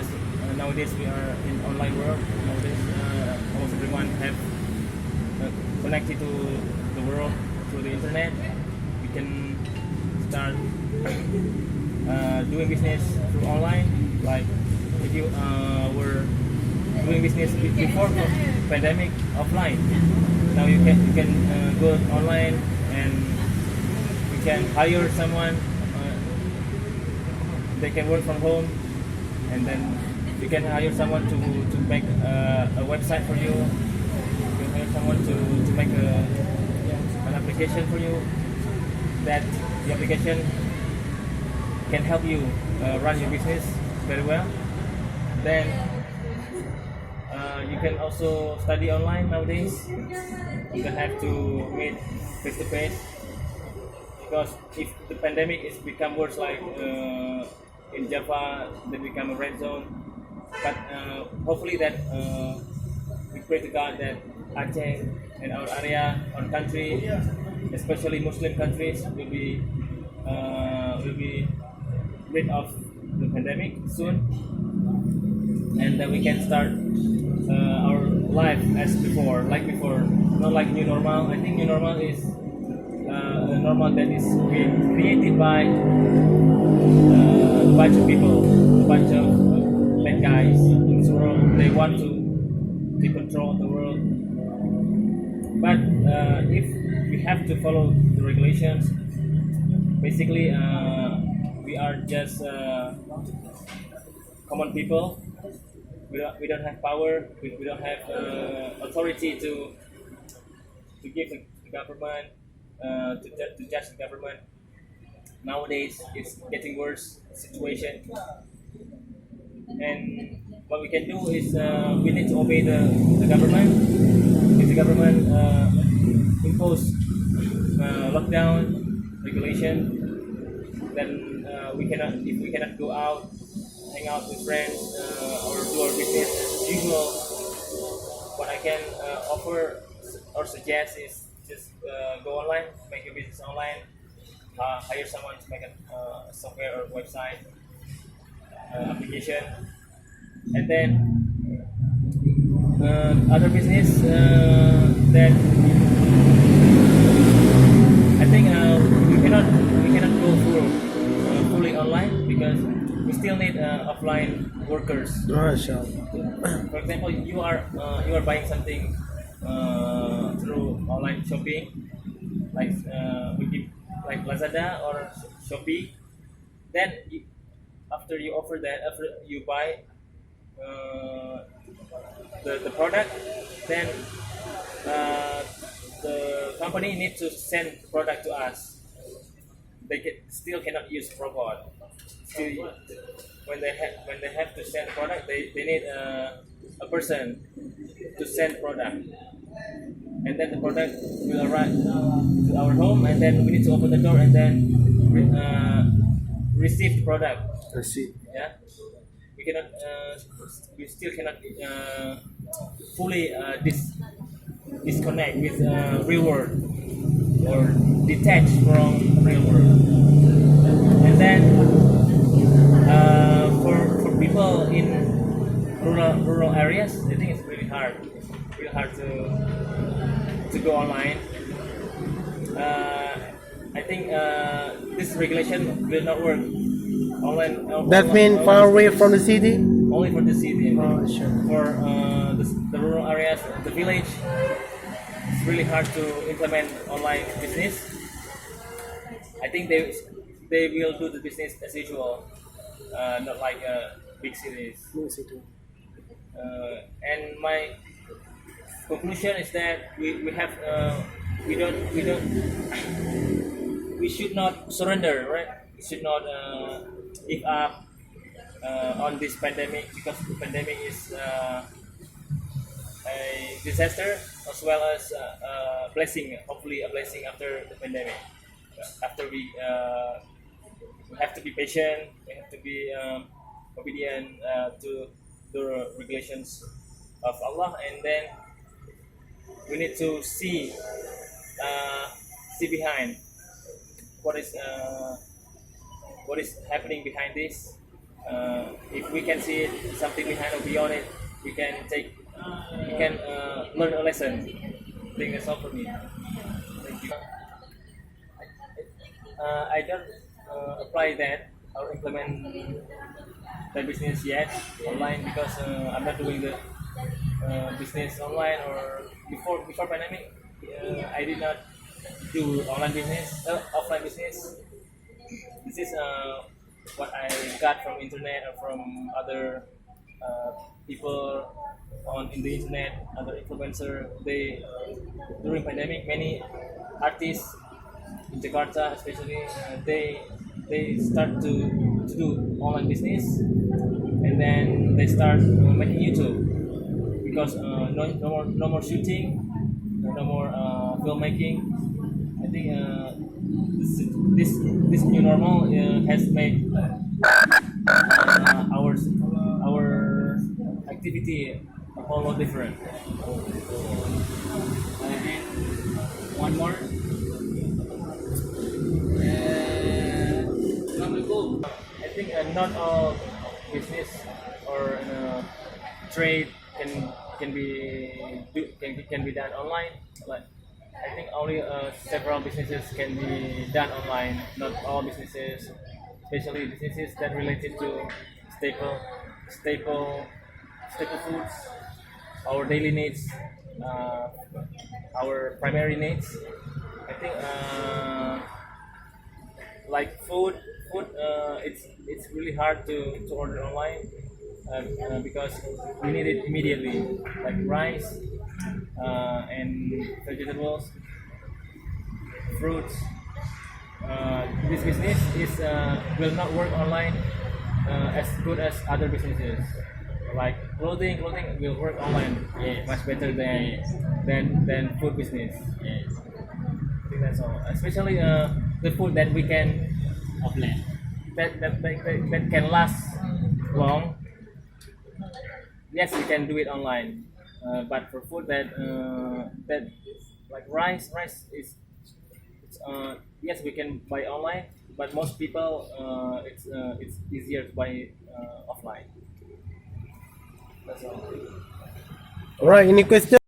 as nowadays we are in online world. Nowadays almost everyone have connected to the world through the internet. We can start doing business through online. Like if you were doing business before the pandemic offline, now you can go online and you can hire someone. They can work from home, and then you can hire someone to make a website for you. You can hire someone to make an application for you. That the application can help you run your business very well. Then you can also study online nowadays. You don't have to meet face to face, because if the pandemic is become worse, like in Java, they become a red zone. But hopefully that we pray to God that Aceh and our area, our country, especially Muslim countries, will be rid of the pandemic soon, and then we can start our life as before, like before, not like new normal. I think new normal is a normal that is created by a bunch of people, a bunch of bad guys in this world. They want to control the world. But if we have to follow the regulations, basically we are just common people. We don't have power. We don't have authority to give the government, to judge the government. Nowadays it's getting worse situation, and what we can do is we need to obey the government. If the government impose lockdown regulation, then we cannot go out, hang out with friends, or do our business as usual. What I can offer or suggest is just go online, make your business online, hire someone to make a software or website application, and then other business that I think we cannot go fully online, because we still need offline workers. For example, you are buying something through online shopping, like like Lazada or Shopee. Then after you buy the product, then the company needs to send the product to us. They still cannot use robot. Still, when they have to send product, they need a person to send product, and then the product will arrive to our home, and then we need to open the door and then receive the product. Yeah, we still cannot fully disconnect with real world, or detach from real world. And then for people in rural areas, I think it's really hard to go online. I think this regulation will not work. That means far away from the city? Only for the city. Oh, sure. For the rural areas, the village, it's really hard to implement online business. I think they will do the business as usual, not like big cities. And my conclusion is that we should not surrender, right? We should not give up on this pandemic, because the pandemic is a disaster as well as a blessing. Hopefully, a blessing after the pandemic. After we have to be patient, we have to be obedient to the regulations of Allah, and then we need to see behind what is happening behind this, if we can see something behind or beyond it, we can learn a lesson. I think that's all for me. Thank you. I don't apply that or implement the business yet online because I'm not doing the business online, or before pandemic I did not do offline business. This is what I got from internet or from other people in the internet, other influencer. They during pandemic, many artists in Jakarta especially, they start to do online business, and then they start making YouTube because no more shooting, no more filmmaking. I think this new normal has made our activity a whole lot different. And one more. I think not all business or trade can be done online. Like I think only several businesses can be done online. Not all businesses, especially businesses that related to staple foods, our daily needs, our primary needs. I think like food, it's really hard to order online because we need it immediately, like rice and vegetables, fruits. This business will not work online as good as other businesses. Like clothing will work online much better than food business. Yes. I think that's all. Especially the food that we can offline, that can last long. Yes, we can do it online. But for food that like rice is yes, we can buy online, but most people it's easier to buy offline. That's all. Alright, any question?